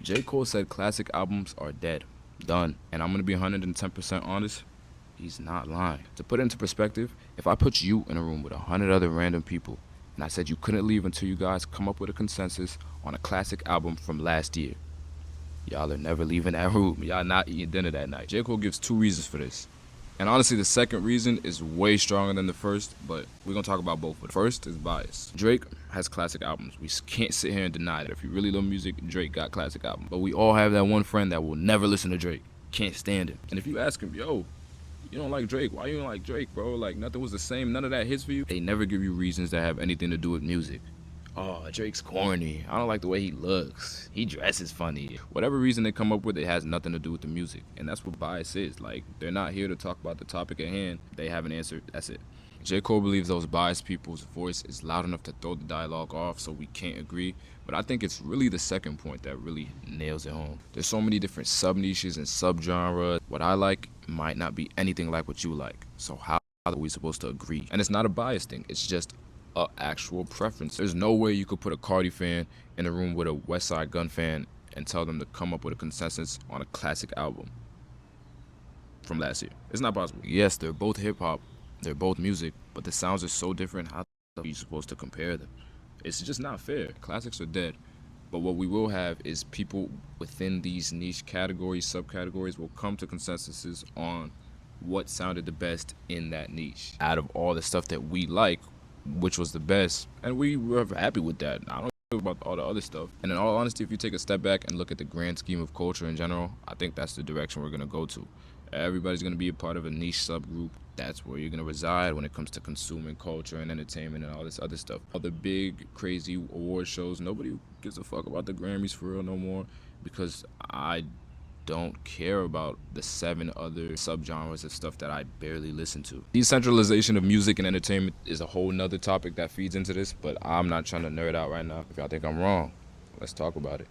J. Cole said classic albums are dead. Done. And I'm gonna be 110% honest. He's not lying. To put it into perspective, if I put you in a room with 100 other random people and I said you couldn't leave until you guys come up with a consensus on a classic album from last year, y'all are never leaving that room. Y'all not eating dinner that night. J. Cole gives two reasons for this. And honestly, the second reason is way stronger than the first, but we're gonna talk about both. But first is bias. Drake has classic albums. We can't sit here and deny that. If you really love music, Drake got classic albums. But we all have that one friend that will never listen to Drake. Can't stand him. And if you ask him, yo, you don't like Drake, why you don't like Drake, bro? Like, nothing was the same, none of that hits for you. They never give you reasons that have anything to do with music. Oh, Drake's corny. I don't like the way he looks. He dresses funny. Whatever reason they come up with, it has nothing to do with the music. And that's what bias is. Like, they're not here to talk about the topic at hand. They have an answer. That's it. J. Cole believes those biased people's voice is loud enough to throw the dialogue off, so we can't agree. But I think it's really the second point that really nails it home. There's so many different sub-niches and sub-genres. What I like might not be anything like what you like. So how are we supposed to agree? And it's not a bias thing. It's just a actual preference. There's no way you could put a Cardi fan in a room with a West Side Gun fan and tell them to come up with a consensus on a classic album from last year. It's not possible. Yes, they're both hip-hop. They're both music, but the sounds are so different. How are you supposed to compare them? It's just not fair. Classics are dead. But what we will have is people within these niche categories, subcategories, will come to consensuses on what sounded the best in that niche. Out of all the stuff that we like, which was the best, and we were happy with that. I don't know about all the other stuff. And in all honesty, if you take a step back and look at the grand scheme of culture in general, I think that's the direction we're gonna go to. Everybody's gonna be a part of a niche subgroup. That's where you're gonna reside when it comes to consuming culture and entertainment and all this other stuff. All the big, crazy award shows, nobody gives a fuck about the Grammys for real no more, because I don't care about the 7 other subgenres of stuff that I barely listen to. Decentralization of music and entertainment is a whole nother topic that feeds into this, but I'm not trying to nerd out right now. If y'all think I'm wrong, let's talk about it.